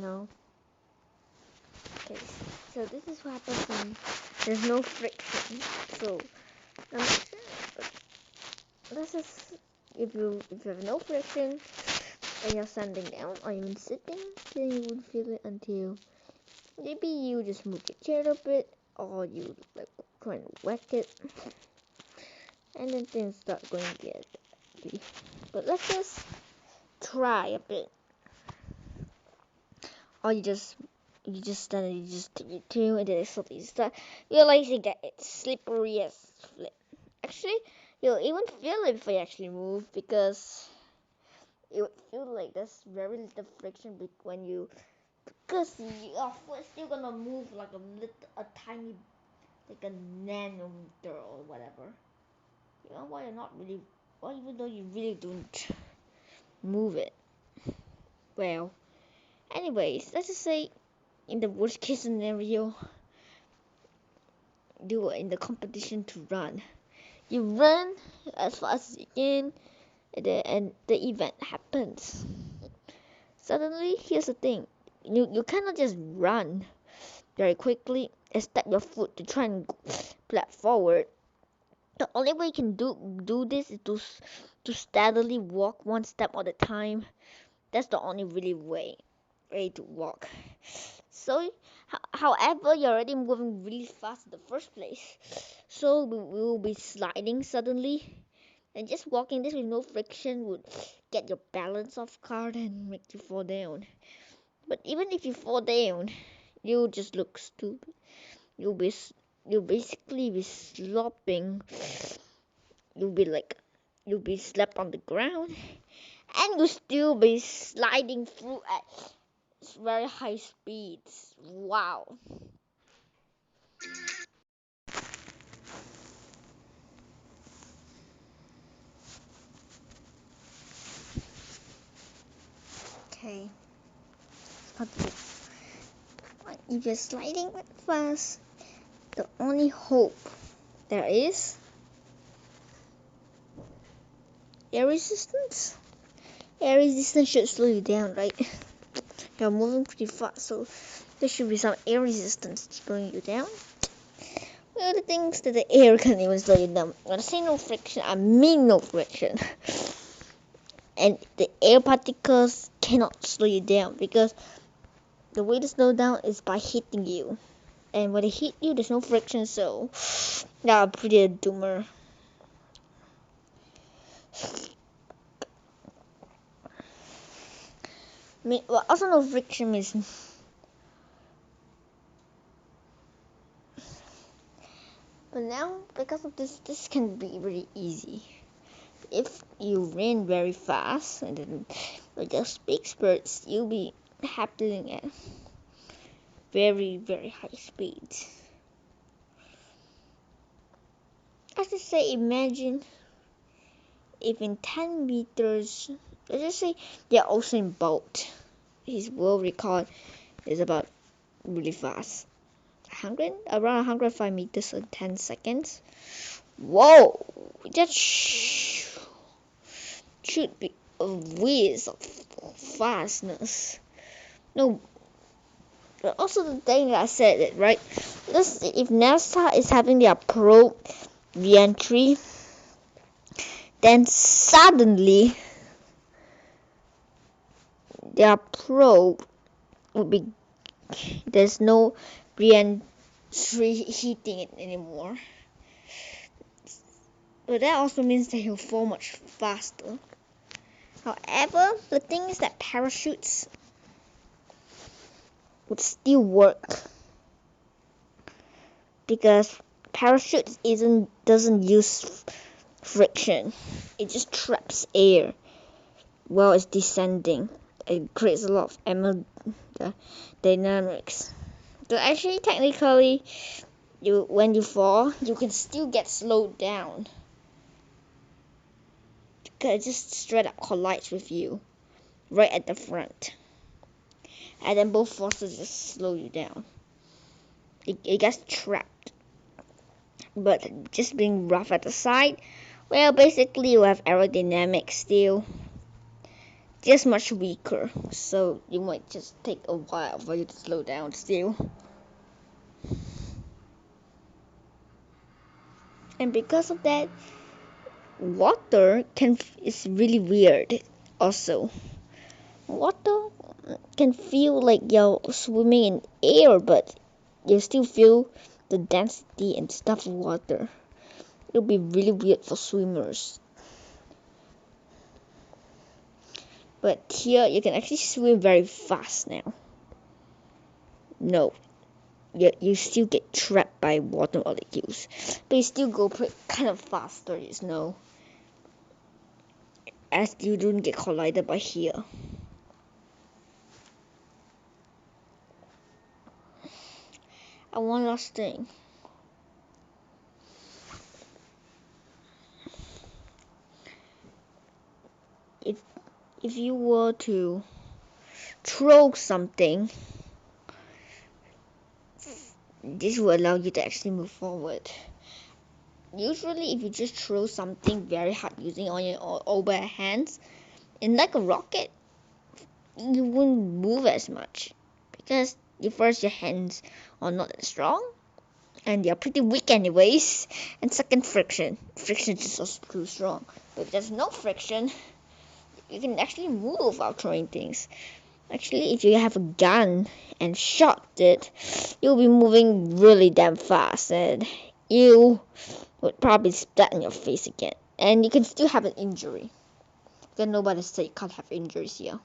know. Okay, so this is what happens when there's no friction. So this is if you have no friction and you're standing down or even sitting, then you would feel it until maybe you just move your chair a bit or you like try and whack it, and then things start going good. But let's just try a bit. Or you just stand and you just take your tail and then suddenly you start realizing that it's slippery as flip. Actually, you'll even feel it before you actually move because it would feel like there's very little friction when you because your foot still gonna move like a tiny like a nanometer or whatever. You know why you're not really even though you really don't move it. Well, anyways, let's just say in the worst case scenario, you are in the competition to run. You run as fast as you can, and the event happens. Suddenly, here's the thing: you cannot just run very quickly and step your foot to try and flap forward. The only way you can do this is to steadily walk one step at a time. That's the only really way to walk. So, however, you're already moving really fast in the first place. So we will be sliding suddenly, and just walking this with no friction would get your balance off guard and make you fall down. But even if you fall down, you'll just look stupid. You'll basically be slopping. You'll be slapped on the ground, and you'll still be sliding through at very high speeds. Wow. Okay. If you're sliding fast, the only hope there is air resistance. Air resistance should slow you down, right? You're moving pretty fast, so there should be some air resistance slowing you down. Well, the thing is that the air can even slow you down. When I say no friction, I mean no friction. And the air particles cannot slow you down because the way to slow down is by hitting you. And when they hit you, there's no friction, so yeah, pretty a doomer. Well, also no friction means. But now, because of this can be really easy. If you ran very fast and then with just big spurts, you'll be happening at very, very high speeds. As I say, imagine if in 10 meters, let's just say they're Usain Bolt. His world record is about really fast. Around 105 meters in 10 seconds. Whoa! That should be a whiz of fastness. No, but also the thing that I said it right. If NASA is having their probe re-entry, then suddenly their probe would be there's no re-entry heating it anymore. But that also means that he'll fall much faster. However, the thing is that parachutes would still work because parachutes doesn't use friction. It just traps air while it's descending. It creates a lot of dynamics. So actually, technically, when you fall, you can still get slowed down. Because it just straight up collides with you right at the front. And then both forces just slow you down. It gets trapped. But just being rough at the side, well, basically you have aerodynamics still. just much weaker, so you might just take a while for you to slow down still. And because of that, water is really weird also. Water can feel like you're swimming in air, but you still feel the density and stuff of water. It'll be really weird for swimmers. But here you can actually swim very fast now. No, you still get trapped by water molecules, but you still go kind of faster, as you don't get collided by here. And one last thing. If you were to throw something, this will allow you to actually move forward. Usually, if you just throw something very hard using on your overhand hands, in like a rocket, you won't move as much because your hands are not as strong and they're pretty weak anyways. And second, friction is just also too strong. But if there's no friction, you can actually move while throwing things. Actually, if you have a gun and shot it, you'll be moving really damn fast, and you would probably splat in your face again. And you can still have an injury. Because nobody said you can't have injuries here.